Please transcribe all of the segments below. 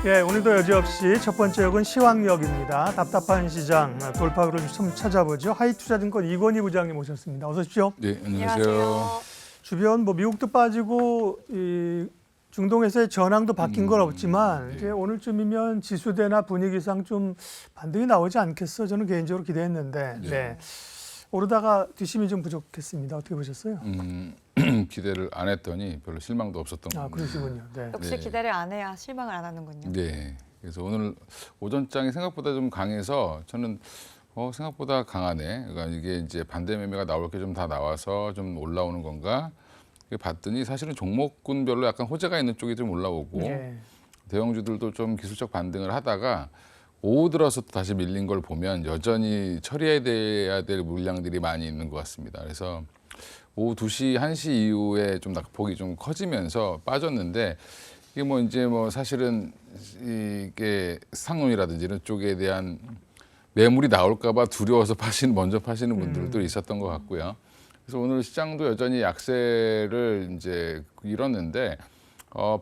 예, 오늘도 여지없이 첫 번째 역은 시황역입니다. 답답한 시장 돌파구를 좀 찾아보죠. 하이투자증권 이건희 부장님 오셨습니다. 어서 오십시오. 네, 안녕하세요. 주변 미국도 빠지고 이 중동에서의 전황도 바뀐 건 없지만 이제 오늘쯤이면 지수대나 분위기상 좀 반등이 나오지 않겠어? 저는 개인적으로 기대했는데 네. 오르다가 뒷심이 좀 부족했습니다. 어떻게 보셨어요? 기대를 안 했더니 별로 실망도 없었던 것 같아요. 그러시군요. 네. 역시 기대를 안 해야 실망을 안 하는군요. 네, 그래서 오늘 오전장이 생각보다 좀 강해서 저는 생각보다 강하네. 그러니까 이게 이제 반대 매매가 나올 게 좀 다 나와서 좀 올라오는 건가? 봤더니 사실은 종목군별로 약간 호재가 있는 쪽이 좀 올라오고 네. 대형주들도 좀 기술적 반등을 하다가 오후 들어서 또 다시 밀린 걸 보면 여전히 처리해야 될 물량들이 많이 있는 것 같습니다. 그래서 오후 2시, 1시 이후에 좀 낙폭이 좀 커지면서 빠졌는데 이게 이제 사실은 이게 상론이라든지 이런 쪽에 대한 매물이 나올까 봐 두려워서 먼저 파시는 분들도 있었던 것 같고요. 그래서 오늘 시장도 여전히 약세를 이제 이뤘는데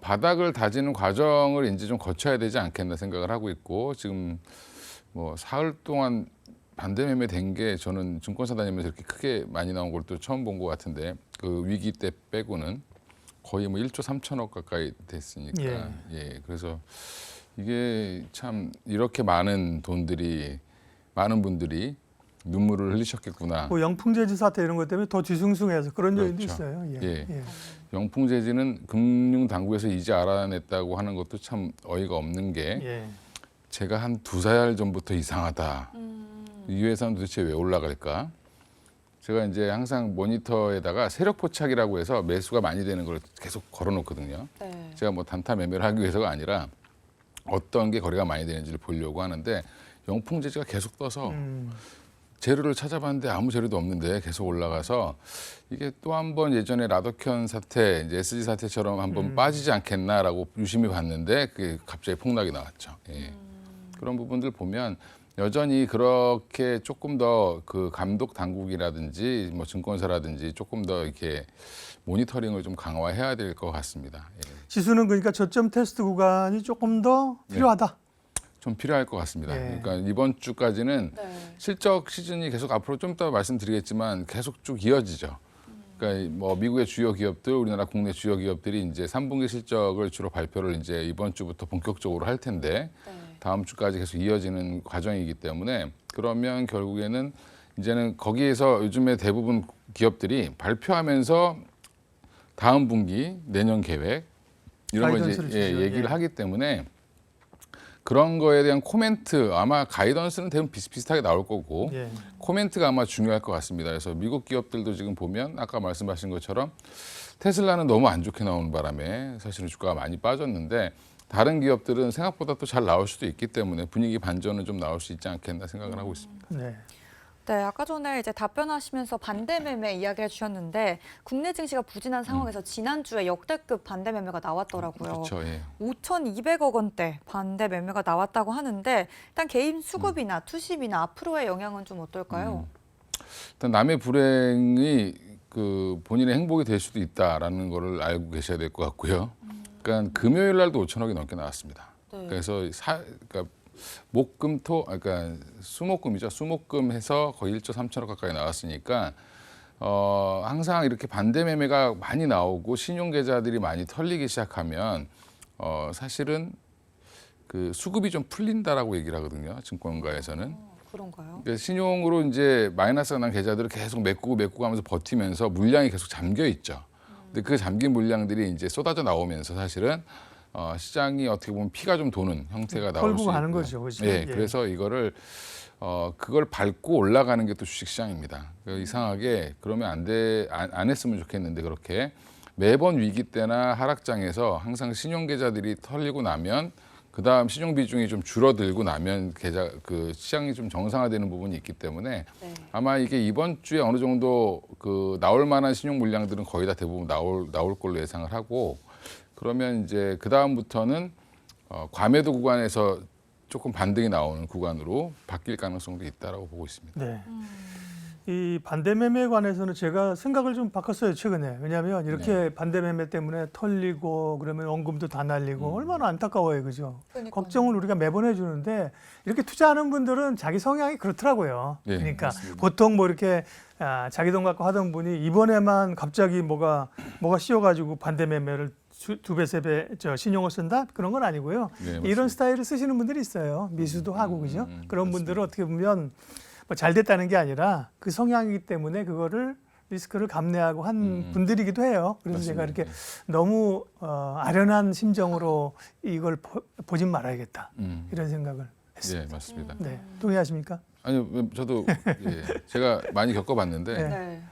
바닥을 다지는 과정을 이제 좀 거쳐야 되지 않겠나 생각을 하고 있고 지금 사흘 동안 반대 매매 된 게 저는 증권사 다니면서 이렇게 크게 많이 나온 걸 또 처음 본 것 같은데 그 위기 때 빼고는 거의 1조 3천억 가까이 됐으니까 예, 그래서 이게 참 이렇게 많은 분들이 눈물을 흘리셨겠구나. 영풍재지 사태 이런 것 때문에 더 뒤숭숭해서 그런 요인도 그렇죠. 있어요. 예. 영풍재지는 금융당국에서 이제 알아냈다고 하는 것도 참 어이가 없는 게 제가 한 2달 전부터 이상하다. 이 회사는 도대체 왜 올라갈까? 제가 이제 항상 모니터에다가 세력 포착이라고 해서 매수가 많이 되는 걸 계속 걸어놓거든요. 네. 제가 단타 매매를 하기 위해서가 아니라 어떤 게 거래가 많이 되는지를 보려고 하는데 영풍재지가 계속 떠서 재료를 찾아봤는데 아무 재료도 없는데 계속 올라가서 이게 또 한 번 예전에 라더켠 사태, 이제 SG 사태처럼 한번 빠지지 않겠나라고 유심히 봤는데 그게 갑자기 폭락이 나왔죠. 예. 그런 부분들 보면 여전히 그렇게 조금 더 그 감독 당국이라든지 증권사라든지 조금 더 이렇게 모니터링을 좀 강화해야 될 것 같습니다. 예. 지수는 그러니까 저점 테스트 구간이 조금 더 필요하다. 좀 필요할 것 같습니다. 예. 그러니까 이번 주까지는 네. 실적 시즌이 계속 앞으로 좀 이따 말씀드리겠지만 계속 쭉 이어지죠. 그러니까 미국의 주요 기업들, 우리나라 국내 주요 기업들이 이제 3분기 실적을 주로 발표를 이제 이번 주부터 본격적으로 할 텐데 다음 주까지 계속 이어지는 과정이기 때문에 그러면 결국에는 이제는 거기에서 요즘에 대부분 기업들이 발표하면서 다음 분기 내년 계획 이런 걸 이제 얘기를 하기 때문에 그런 거에 대한 코멘트 아마 가이던스는 대부분 비슷비슷하게 나올 거고 코멘트가 아마 중요할 것 같습니다. 그래서 미국 기업들도 지금 보면 아까 말씀하신 것처럼 테슬라는 너무 안 좋게 나오는 바람에 사실은 주가가 많이 빠졌는데 다른 기업들은 생각보다 또 잘 나올 수도 있기 때문에 분위기 반전은 좀 나올 수 있지 않겠나 생각을 하고 있습니다. 네, 아까 전에 이제 답변하시면서 반대 매매 이야기를 해주셨는데 국내 증시가 부진한 상황에서 지난주에 역대급 반대 매매가 나왔더라고요. 그렇죠. 예. 5,200억 원대 반대 매매가 나왔다고 하는데 일단 개인 수급이나 투심이나 앞으로의 영향은 좀 어떨까요? 일단 남의 불행이 그 본인의 행복이 될 수도 있다라는 거를 알고 계셔야 될 것 같고요. 그러니까 금요일 날도 5천억이 넘게 나왔습니다. 그래서 그러니까 목금토, 그러니까 수목금이죠. 수목금 해서 거의 1조 3천억 가까이 나왔으니까 항상 이렇게 반대 매매가 많이 나오고 신용 계좌들이 많이 털리기 시작하면 사실은 그 수급이 좀 풀린다라고 얘기를 하거든요. 증권가에서는. 그런가요? 그러니까 신용으로 이제 마이너스가 난 계좌들을 계속 메꾸고 하면서 버티면서 물량이 계속 잠겨 있죠. 근데 그 잠긴 물량들이 이제 쏟아져 나오면서 사실은 시장이 어떻게 보면 피가 좀 도는 형태가 나올 수 있고. 가는 거죠. 그렇죠? 예, 그래서 이거를 그걸 밟고 올라가는 게 또 주식시장입니다. 이상하게 그러면 안 했으면 좋겠는데 그렇게 매번 위기 때나 하락장에서 항상 신용계좌들이 털리고 나면 그다음 신용 비중이 좀 줄어들고 나면 그 시장이 좀 정상화되는 부분이 있기 때문에 아마 이게 이번 주에 어느 정도 그 나올 만한 신용 물량들은 거의 다 대부분 나올 걸로 예상을 하고 그러면 이제 그 다음부터는 과매도 구간에서 조금 반등이 나오는 구간으로 바뀔 가능성도 있다라고 보고 있습니다. 네. 이 반대 매매에 관해서는 제가 생각을 좀 바꿨어요 최근에. 왜냐하면 이렇게 반대 매매 때문에 털리고 그러면 원금도 다 날리고 얼마나 안타까워요, 그죠? 그러니까요. 걱정을 우리가 매번 해주는데 이렇게 투자하는 분들은 자기 성향이 그렇더라고요. 네, 그러니까 맞습니다. 보통 뭐 이렇게 자기 돈 갖고 하던 분이 이번에만 갑자기 뭐가 씌워가지고 반대 매매를 두 배, 세 배 신용을 쓴다? 그런 건 아니고요. 네, 맞습니다. 이런 스타일을 쓰시는 분들이 있어요. 미수도 하고 그죠? 그런 맞습니다. 분들은 어떻게 보면 뭐 잘 됐다는 게 아니라 그 성향이기 때문에 그거를 리스크를 감내하고 한 분들이기도 해요. 그래서 제가 맞습니다. 이렇게 너무 아련한 심정으로 이걸 보진 말아야겠다 이런 생각을 했습니다. 예, 맞습니다. 네, 동의하십니까? 아니요, 저도 예, 제가 많이 겪어봤는데 네. 네.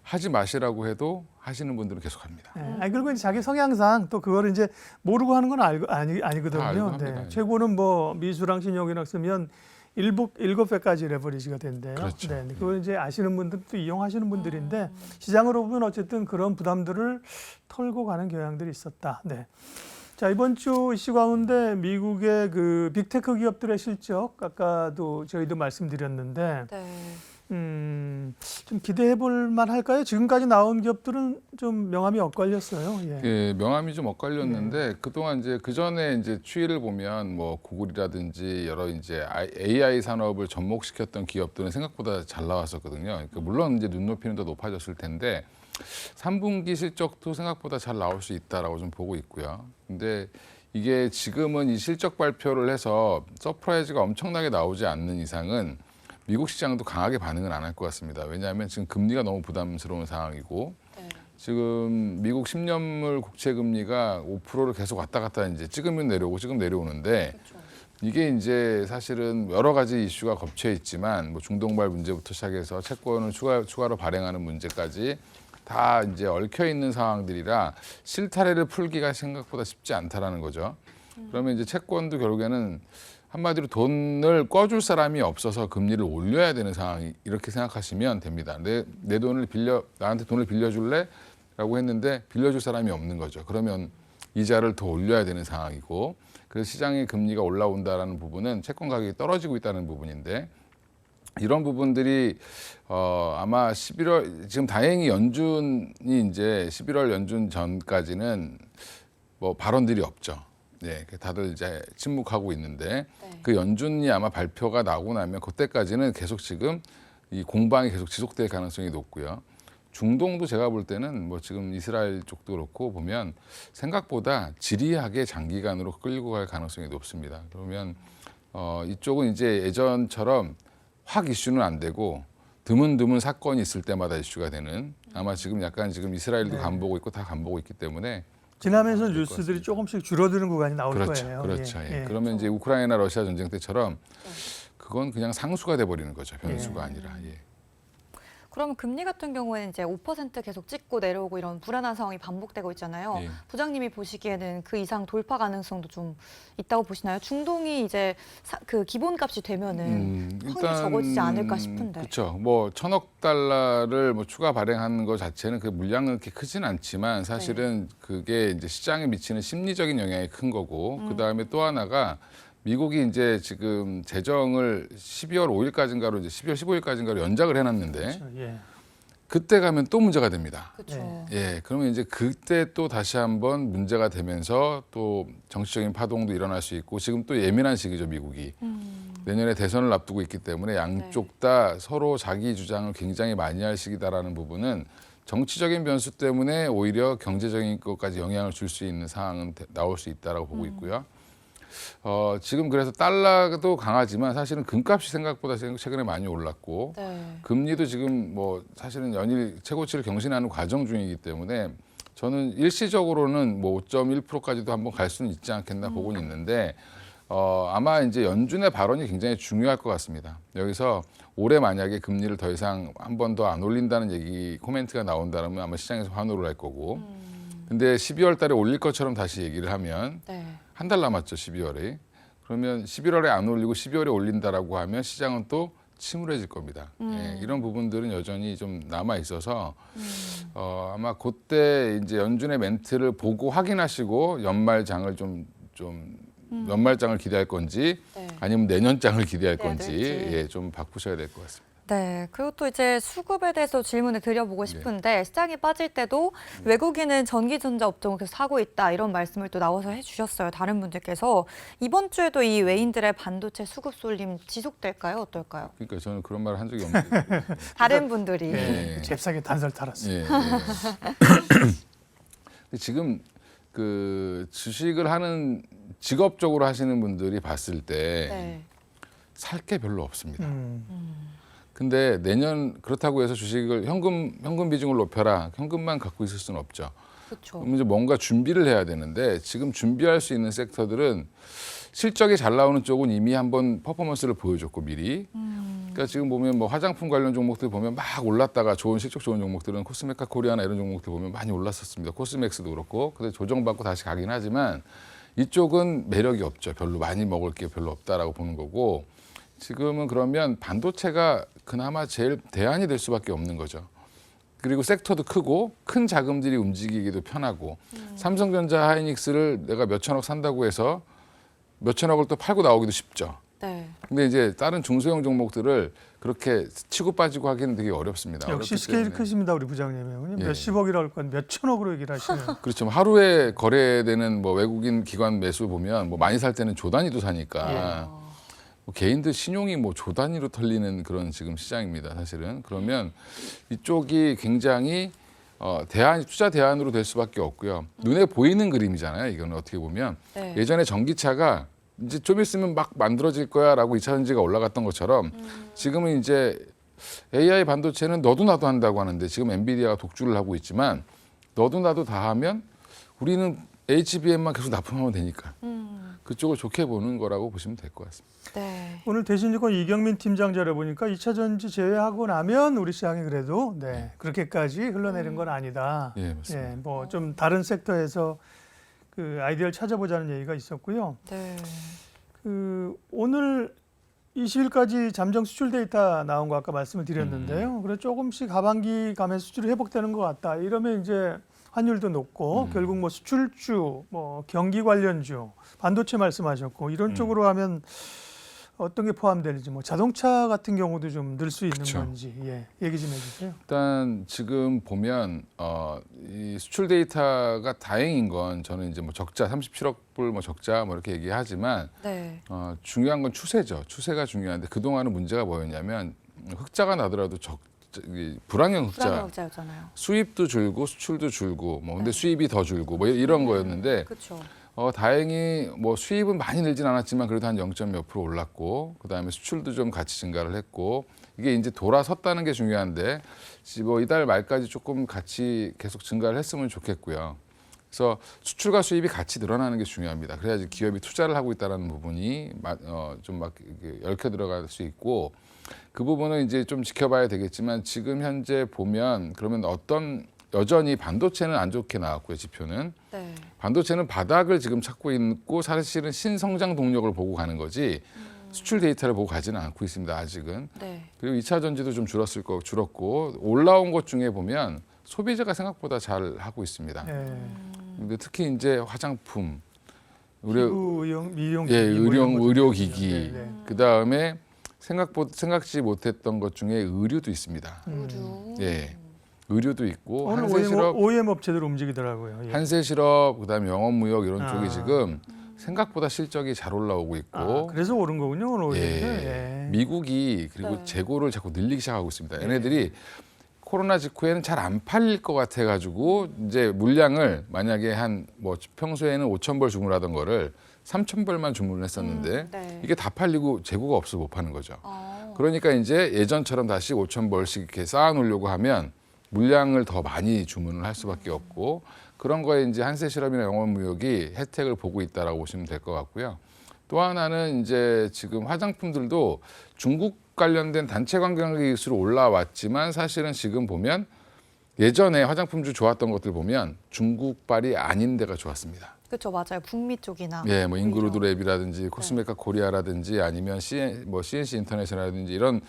하지 마시라고 해도 하시는 분들은 계속합니다. 네. 아니, 그리고 이제 자기 성향상 또 그거를 이제 모르고 하는 건 아니거든요. 다 알고 합니다. 네. 최고는 뭐 미수랑 신용이랑 쓰면 7배까지 레버리지가 된대요. 그렇죠. 네. 그걸 이제 아시는 분들 또 이용하시는 분들인데 시장으로 보면 어쨌든 그런 부담들을 털고 가는 경향들이 있었다. 네. 자, 이번 주 이슈 가운데 미국의 그 빅테크 기업들의 실적 아까도 저희도 말씀드렸는데 네. 좀 기대해 볼 만할까요? 지금까지 나온 기업들은 좀 명암이 엇갈렸어요. 예. 예, 명암이 좀 엇갈렸는데 그동안 이제 그 전에 이제 추이를 보면 뭐 구글이라든지 여러 이제 AI 산업을 접목시켰던 기업들은 생각보다 잘 나왔었거든요. 그러니까 물론 이제 눈높이는 더 높아졌을 텐데 3분기 실적도 생각보다 잘 나올 수 있다라고 좀 보고 있고요. 근데 이게 지금은 이 실적 발표를 해서 서프라이즈가 엄청나게 나오지 않는 이상은 미국 시장도 강하게 반응은 안 할 것 같습니다. 왜냐하면 지금 금리가 너무 부담스러운 상황이고 네. 지금 미국 10년물 국채 금리가 5%를 계속 왔다 갔다 이제 찍으면 내려오고 지금 내려오는데 그렇죠. 이게 이제 사실은 여러 가지 이슈가 겹쳐 있지만 뭐 중동발 문제부터 시작해서 채권을 추가로 발행하는 문제까지 다 이제 얽혀 있는 상황들이라 실타래를 풀기가 생각보다 쉽지 않다라는 거죠. 그러면 이제 채권도 결국에는 한마디로 돈을 꿔줄 사람이 없어서 금리를 올려야 되는 상황이 이렇게 생각하시면 됩니다. 내 돈을 나한테 돈을 빌려줄래?라고 했는데 빌려줄 사람이 없는 거죠. 그러면 이자를 더 올려야 되는 상황이고 그래서 시장의 금리가 올라온다라는 부분은 채권 가격이 떨어지고 있다는 부분인데 이런 부분들이 아마 11월 지금 다행히 연준이 이제 11월 연준 전까지는 뭐 발언들이 없죠. 네, 다들 이제 침묵하고 있는데 네. 그 연준이 아마 발표가 나고 나면 그때까지는 계속 지금 이 공방이 계속 지속될 가능성이 높고요. 중동도 제가 볼 때는 뭐 지금 이스라엘 쪽도 그렇고 보면 생각보다 지리하게 장기간으로 끌고 갈 가능성이 높습니다. 그러면 이쪽은 이제 예전처럼 확 이슈는 안 되고 드문드문 사건이 있을 때마다 이슈가 되는 아마 지금 약간 지금 이스라엘도 네. 간보고 있고 다 간보고 있기 때문에 지나면서 될것 뉴스들이 같습니다. 조금씩 줄어드는 구간이 나올 그렇죠, 거예요. 그렇죠. 예, 예. 예. 그러면 이제 우크라이나 러시아 전쟁 때처럼 그건 그냥 상수가 돼 버리는 거죠. 변수가 아니라. 예. 그러면 금리 같은 경우에는 이제 5% 계속 찍고 내려오고 이런 불안한 상황이 반복되고 있잖아요. 예. 부장님이 보시기에는 그 이상 돌파 가능성도 좀 있다고 보시나요? 중동이 이제 그 기본값이 되면은 확률이 적어지지 않을까 싶은데. 그렇죠. 뭐 1,000억 달러를 뭐 추가 발행하는 것 자체는 그 물량은 그렇게 크진 않지만 사실은 그게 이제 시장에 미치는 심리적인 영향이 큰 거고 그 다음에 또 하나가 미국이 이제 지금 재정을 12월 5일까지인가로 이제 12월 15일까지인가로 연장을 해놨는데 그렇죠. 예. 그때 가면 또 문제가 됩니다. 그렇죠. 예, 그러면 이제 그때 또 다시 한번 문제가 되면서 또 정치적인 파동도 일어날 수 있고 지금 또 예민한 시기죠, 미국이. 내년에 대선을 앞두고 있기 때문에 양쪽 다 서로 자기 주장을 굉장히 많이 할 시기다라는 부분은 정치적인 변수 때문에 오히려 경제적인 것까지 영향을 줄 수 있는 상황은 나올 수 있다라고 보고 있고요. 지금 그래서 달러도 강하지만 사실은 금값이 생각보다 최근에 많이 올랐고 네. 금리도 지금 뭐 사실은 연일 최고치를 경신하는 과정 중이기 때문에 저는 일시적으로는 뭐 5.1%까지도 한번 갈 수는 있지 않겠나 보고는 있는데 아마 이제 연준의 발언이 굉장히 중요할 것 같습니다. 여기서 올해 만약에 금리를 더 이상 한 번 더 안 올린다는 얘기 코멘트가 나온다면 아마 시장에서 환호를 할 거고 근데 12월 달에 올릴 것처럼 다시 얘기를 하면 네. 한 달 남았죠, 12월에. 그러면 11월에 안 올리고 12월에 올린다라고 하면 시장은 또 침울해질 겁니다. 예, 이런 부분들은 여전히 좀 남아 있어서 아마 그때 이제 연준의 멘트를 보고 확인하시고 연말장을 연말장을 기대할 건지 네. 아니면 내년장을 기대할 기대해야 건지 될지. 예, 좀 바꾸셔야 될 것 같습니다. 네, 그리고 또 이제 수급에 대해서 질문을 드려보고 싶은데 시장이 빠질 때도 외국인은 전기전자 업종을 계속 사고 있다 이런 말씀을 또 나와서 해주셨어요. 다른 분들께서 이번 주에도 이 외인들의 반도체 수급 쏠림 지속될까요? 어떨까요? 그러니까 저는 그런 말을 한 적이 없는데. 다른 분들이. 네. 잽싸게 단설 탈았어요. 예, 예. 근데 지금 그 주식을 하는 직업적으로 하시는 분들이 봤을 때 살 게 네. 별로 없습니다. 음. 근데 내년 그렇다고 해서 주식을 현금 비중을 높여라. 현금만 갖고 있을 수는 없죠. 그렇죠. 그럼 이제 뭔가 준비를 해야 되는데 지금 준비할 수 있는 섹터들은 실적이 잘 나오는 쪽은 이미 한번 퍼포먼스를 보여줬고 미리. 그러니까 지금 보면 뭐 화장품 관련 종목들 보면 막 올랐다가 좋은 실적 좋은 종목들은 코스메카 코리아나 이런 종목들 보면 많이 올랐었습니다. 코스맥스도 그렇고. 근데 조정받고 다시 가긴 하지만 이쪽은 매력이 없죠. 별로 많이 먹을 게 별로 없다라고 보는 거고. 지금은 그러면 반도체가 그나마 제일 대안이 될 수밖에 없는 거죠. 그리고 섹터도 크고 큰 자금들이 움직이기도 편하고 삼성전자 하이닉스를 내가 몇 천억 산다고 해서 몇 천억을 또 팔고 나오기도 쉽죠. 네. 근데 이제 다른 중소형 종목들을 그렇게 치고 빠지고 하기는 되게 어렵습니다. 역시 어렵기 스케일이 때문에. 크십니다, 우리 부장님이. 예. 몇십억이라고 할 건 몇천억으로 얘기를 하시네요. 그렇죠. 하루에 거래되는 뭐 외국인 기관 매수 보면 뭐 많이 살 때는 조 단위도 사니까 뭐 개인들 신용이 뭐 조 단위로 털리는 그런 지금 시장입니다. 사실은 그러면 이쪽이 굉장히 투자 대안으로 될 수밖에 없고요. 눈에 보이는 그림이잖아요. 이거는 어떻게 보면 네. 예전에 전기차가 이제 좀 있으면 막 만들어질 거야라고 2차 전지가 올라갔던 것처럼 지금은 이제 AI 반도체는 너도 나도 한다고 하는데 지금 엔비디아가 독주를 하고 있지만 너도 나도 다 하면 우리는 HBM만 계속 납품하면 되니까 그쪽을 좋게 보는 거라고 보시면 될 것 같습니다. 네. 오늘 대신증권 이경민 팀장 자료 보니까 2차 전지 제외하고 나면 우리 시장이 그래도 그렇게까지 흘러내린 건 아니다. 예, 맞습니다. 뭐 좀 다른 섹터에서 그 아이디어를 찾아보자는 얘기가 있었고요. 네. 그 오늘 20일까지 잠정 수출 데이터 나온 거 아까 말씀을 드렸는데요. 그래서 조금씩 하반기 가면 수출이 회복되는 것 같다. 이러면 이제 환율도 높고 결국 뭐 수출주, 뭐 경기 관련주, 반도체 말씀하셨고 이런 쪽으로 하면 어떤 게 포함되는지 뭐 자동차 같은 경우도 좀 늘 수 있는 그쵸. 건지 얘기 좀 해주세요. 일단 지금 보면 이 수출 데이터가 다행인 건 저는 이제 뭐 적자 37억 불 뭐 적자 뭐 이렇게 얘기하지만 네. 중요한 건 추세죠. 추세가 중요한데 그 동안은 문제가 뭐였냐면 흑자가 나더라도 불황형 흑자. 불안정자였잖아요. 수입도 줄고 수출도 줄고 뭐 근데 수입이 더 줄고 뭐 이런 거였는데 그렇죠. 다행히 뭐 수입은 많이 늘진 않았지만 그래도 한 0.몇% 올랐고 그다음에 수출도 좀 같이 증가를 했고 이게 이제 돌아섰다는 게 중요한데 뭐 이달 말까지 조금 같이 계속 증가를 했으면 좋겠고요. 그래서 수출과 수입이 같이 늘어나는 게 중요합니다. 그래야지 기업이 투자를 하고 있다는 부분이 좀 막 얽혀 들어갈 수 있고 그 부분은 이제 좀 지켜봐야 되겠지만 지금 현재 보면 그러면 여전히 반도체는 안 좋게 나왔고요, 지표는. 네. 반도체는 바닥을 지금 찾고 있고 사실은 신성장 동력을 보고 가는 거지 수출 데이터를 보고 가지는 않고 있습니다, 아직은. 네. 그리고 2차 전지도 좀 줄었고 올라온 것 중에 보면 소비자가 생각보다 잘 하고 있습니다. 근데 특히 이제 화장품, 미용, 의료기기, 그다음에 생각지 못했던 것 중에 의류도 있습니다. 의류. 예, 의류도 있고 오늘 한세실업, OEM 업체들 움직이더라고요. 한세실업, 그다음에 영업무역 이런 아. 쪽이 지금 생각보다 실적이 잘 올라오고 있고, 그래서 오른 거군요, 오늘 OEM. 예, 미국이 그리고 네. 재고를 자꾸 늘리기 시작하고 있습니다. 얘네들이 코로나 직후에는 잘 안 팔릴 것 같아가지고 이제 물량을 만약에 한 뭐 평소에는 5,000벌 주문하던 거를 3,000벌만 주문을 했었는데 네. 이게 다 팔리고 재고가 없어서 못 파는 거죠. 아. 그러니까 이제 예전처럼 다시 5,000벌씩 이렇게 쌓아놓으려고 하면 물량을 더 많이 주문을 할 수밖에 없고 그런 거에 이제 한세실업이나 영업무역이 혜택을 보고 있다라고 보시면 될 것 같고요. 또 하나는 이제 지금 화장품들도 중국 관련된 단체 관광객 기수로 올라왔지만 사실은 지금 보면 예전에 화장품주 좋았던 것들 보면 중국발이 아닌 데가 좋았습니다. 그렇죠, 맞아요. 북미 쪽이나. 예, 뭐 인그루드 랩이라든지 코스메카 코리아라든지 아니면 CNC 인터내셔널이라든지 이런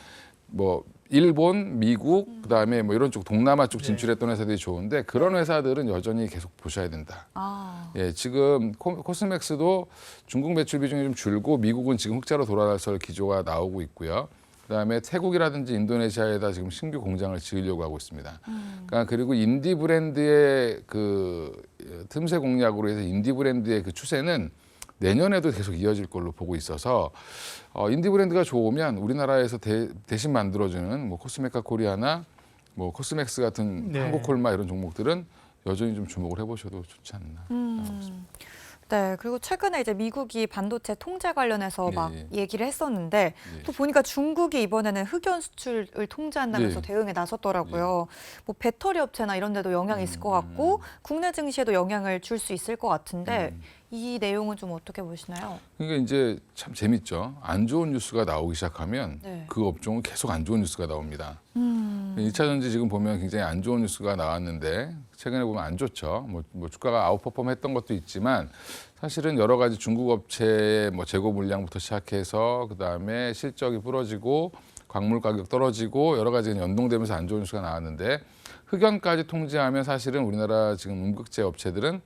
뭐 일본, 미국, 그다음에 뭐 이런 쪽 동남아 쪽 진출했던 회사들이 좋은데 그런 회사들은 여전히 계속 보셔야 된다. 아. 예, 지금 코스맥스도 중국 매출 비중이 좀 줄고 미국은 지금 흑자로 돌아설 기조가 나오고 있고요. 그다음에 태국이라든지 인도네시아에다 지금 신규 공장을 지으려고 하고 있습니다. 그러니까 그리고 인디 브랜드의 그 틈새 공략으로 해서 인디 브랜드의 그 추세는 내년에도 계속 이어질 걸로 보고 있어서 인디 브랜드가 좋으면 우리나라에서 대신 만들어주는 뭐 코스메카 코리아나 뭐 코스맥스 같은 네. 한국콜마 이런 종목들은 여전히 좀 주목을 해보셔도 좋지 않나. 네, 그리고 최근에 이제 미국이 반도체 통제 관련해서 막 예. 얘기를 했었는데 예. 또 보니까 중국이 이번에는 흑연 수출을 통제한다면서 예. 대응에 나섰더라고요. 뭐 배터리 업체나 이런 데도 영향이 있을 것 같고 국내 증시에도 영향을 줄 수 있을 것 같은데 이 내용은 좀 어떻게 보시나요? 그러니까 이제 참 재밌죠. 안 좋은 뉴스가 나오기 시작하면 네. 그 업종은 계속 안 좋은 뉴스가 나옵니다. 2차 전지 지금 보면 굉장히 안 좋은 뉴스가 나왔는데 최근에 보면 안 좋죠. 뭐 주가가 아웃퍼폼 했던 것도 있지만 사실은 여러 가지 중국 업체의 뭐 재고 물량부터 시작해서 그다음에 실적이 부러지고 광물 가격 떨어지고 여러 가지 연동되면서 안 좋은 뉴스가 나왔는데 흑연까지 통제하면 사실은 우리나라 지금 음극재 업체들은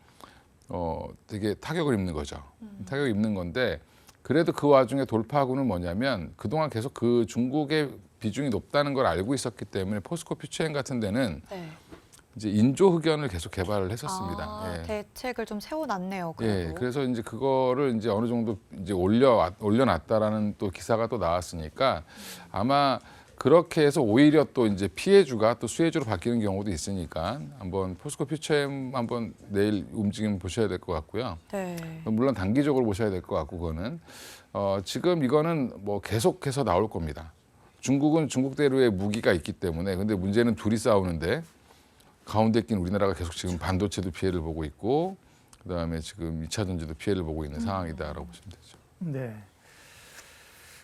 되게 타격을 입는 거죠. 타격을 입는 건데 그래도 그 와중에 돌파구는 뭐냐면 그동안 계속 그 중국의 비중이 높다는 걸 알고 있었기 때문에 포스코 퓨처엠 같은 데는 네. 이제 인조 흑연을 계속 개발을 했었습니다. 아, 예. 대책을 좀 세워놨네요. 그래도. 예, 그래서 이제 그거를 이제 어느 정도 이제 올려놨다라는 또 기사가 또 나왔으니까 아마 그렇게 해서 오히려 또 이제 피해주가 또 수혜주로 바뀌는 경우도 있으니까 한번 포스코 퓨처엠 한번 내일 움직임 보셔야 될 것 같고요. 네. 물론 단기적으로 보셔야 될 것 같고 그거는 지금 이거는 뭐 계속해서 나올 겁니다. 중국은 중국대로의 무기가 있기 때문에 근데 문제는 둘이 싸우는데 가운데 낀 우리나라가 계속 지금 반도체도 피해를 보고 있고 그다음에 지금 2차 전지도 피해를 보고 있는 상황이다라고 보시면 되죠. 네.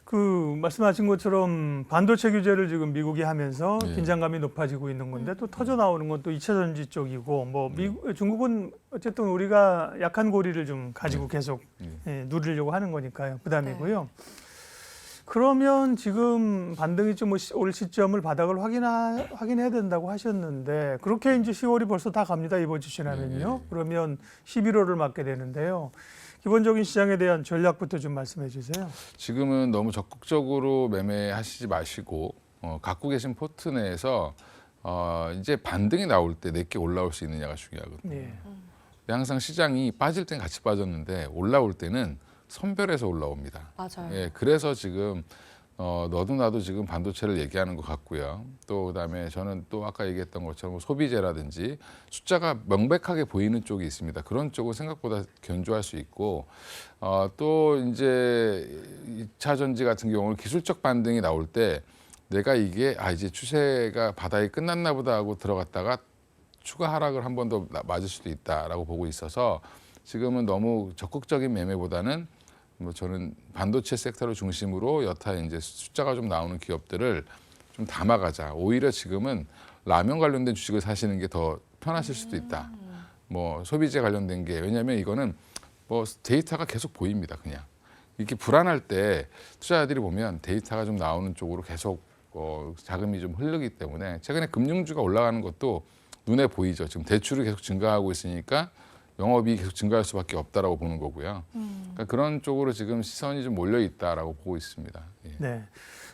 그 말씀하신 것처럼 반도체 규제를 지금 미국이 하면서 예. 긴장감이 높아지고 있는 건데 또 터져 나오는 건 또 2차 전지 쪽이고 뭐 중국은 어쨌든 우리가 약한 고리를 좀 가지고 계속 누리려고 하는 거니까요. 부담이고요. 그러면 지금 반등이 좀 올 시점을 바닥을 확인해야 된다고 하셨는데 그렇게 이제 10월이 벌써 다 갑니다. 이번 주 지나면요. 그러면 11월을 맞게 되는데요. 기본적인 시장에 대한 전략부터 좀 말씀해 주세요. 지금은 너무 적극적으로 매매하시지 마시고 갖고 계신 포트 내에서 이제 반등이 나올 때 내게 올라올 수 있느냐가 중요하거든요. 예. 항상 시장이 빠질 땐 같이 빠졌는데 올라올 때는 선별해서 올라옵니다. 맞아요. 예, 그래서 지금 너도 나도 지금 반도체를 얘기하는 것 같고요. 또 그다음에 저는 또 아까 얘기했던 것처럼 소비재라든지 숫자가 명백하게 보이는 쪽이 있습니다. 그런 쪽은 생각보다 견조할 수 있고 또 이제 2차 전지 같은 경우는 기술적 반등이 나올 때 내가 이게 이제 추세가 바닥이 끝났나 보다 하고 들어갔다가 추가 하락을 한 번 더 맞을 수도 있다라고 보고 있어서 지금은 너무 적극적인 매매보다는 뭐 저는 반도체 섹터를 중심으로 여타 이제 숫자가 좀 나오는 기업들을 좀 담아가자. 오히려 지금은 라면 관련된 주식을 사시는 게 더 편하실 수도 있다. 뭐 소비재 관련된 게 왜냐하면 이거는 뭐 데이터가 계속 보입니다. 그냥 이렇게 불안할 때 투자자들이 보면 데이터가 좀 나오는 쪽으로 계속 자금이 좀 흐르기 때문에 최근에 금융주가 올라가는 것도 눈에 보이죠. 지금 대출이 계속 증가하고 있으니까 영업이 계속 증가할 수밖에 없다라고 보는 거고요. 그러니까 그런 쪽으로 지금 시선이 좀 몰려 있다라고 보고 있습니다. 예. 네.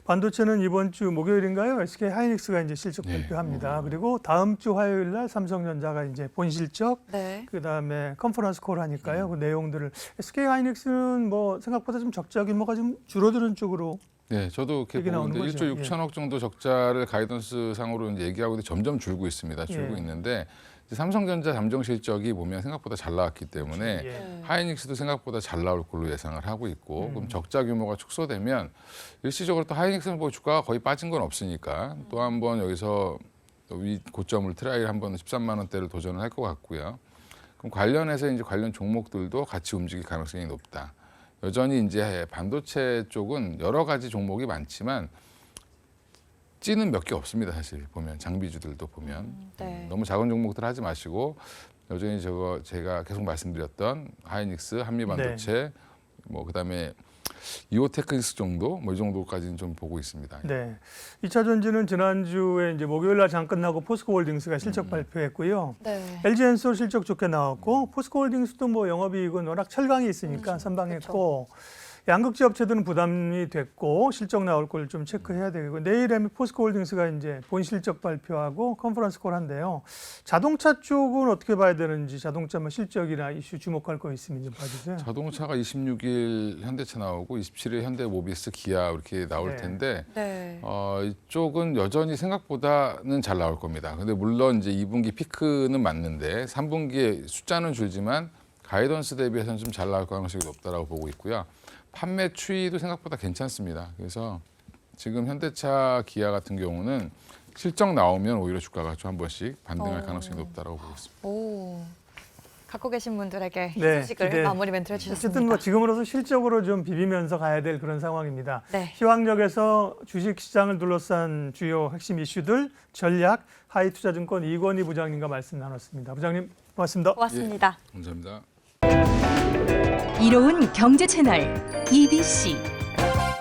반도체는 이번 주 목요일인가요? SK 하이닉스가 이제 실적 발표합니다. 그리고 다음 주 화요일 날 삼성전자가 이제 본실적, 네. 그다음에 컨퍼런스 콜 하니까요. 그 내용들을 SK 하이닉스는 뭐 생각보다 좀 적자 규모가 좀 줄어드는 쪽으로 네, 저도 얘기 이렇게 나오는 보는데 거죠. 1조 6천억 정도 적자를 가이던스 상으로 이제 얘기하고 있는데 점점 줄고 있습니다. 줄고 예. 있는데 이제 삼성전자 잠정 실적이 보면 생각보다 잘 나왔기 때문에 예. 하이닉스도 생각보다 잘 나올 걸로 예상을 하고 있고 그럼 적자 규모가 축소되면 일시적으로 또 하이닉스는 뭐 주가가 거의 빠진 건 없으니까 또 한번 여기서 위 고점을 트라이 한번 13만 원대를 도전을 할 것 같고요. 그럼 관련해서 이제 관련 종목들도 같이 움직일 가능성이 높다. 여전히 이제 반도체 쪽은 여러 가지 종목이 많지만 찌는 몇 개 없습니다. 사실 보면 장비주들도 보면 네. 너무 작은 종목들 하지 마시고 여전히 제가 계속 말씀드렸던 하이닉스, 한미반도체, 뭐 그다음에 이오테크니스 정도 뭐 이 정도까지는 좀 보고 있습니다. 네. 2차 전지는 지난주에 이제 목요일 날 장 끝나고 포스코홀딩스가 실적 발표했고요. 네. LG엔솔 실적 좋게 나왔고 포스코홀딩스도 뭐 영업이익은 워낙 철강이 있으니까 선방했고 양극재 업체들은 부담이 됐고 실적 나올 걸 좀 체크해야 되고 내일에 포스코홀딩스가 이제 본 실적 발표하고 컨퍼런스 콜 한대요. 자동차 쪽은 어떻게 봐야 되는지 자동차 뭐 실적이나 이슈 주목할 거 있으면 좀 봐주세요. 자동차가 26일 현대차 나오고 27일 현대모비스, 기아 이렇게 나올 네. 텐데 네. 이쪽은 여전히 생각보다는 잘 나올 겁니다. 근데 물론 이제 2분기 피크는 맞는데 3분기에 숫자는 줄지만 가이던스 대비해서는 좀 잘 나올 가능성이 높다라고 보고 있고요. 판매 추이도 생각보다 괜찮습니다. 그래서 지금 현대차, 기아 같은 경우는 실적 나오면 오히려 주가가 좀 한 번씩 반등할 가능성이 높다라고 보고 있습니다. 오. 갖고 계신 분들에게 네, 휴식을 기대. 마무리 멘트를 해주셨습니다. 어쨌든 뭐 지금으로서 실적으로 좀 비비면서 가야 될 그런 상황입니다. 네. 희망역에서 주식시장을 둘러싼 주요 핵심 이슈들, 전략, 하이투자증권 이건희 부장님과 말씀 나눴습니다. 부장님 고맙습니다. 고맙습니다. 감사합니다. 이로운 경제 채널 EBC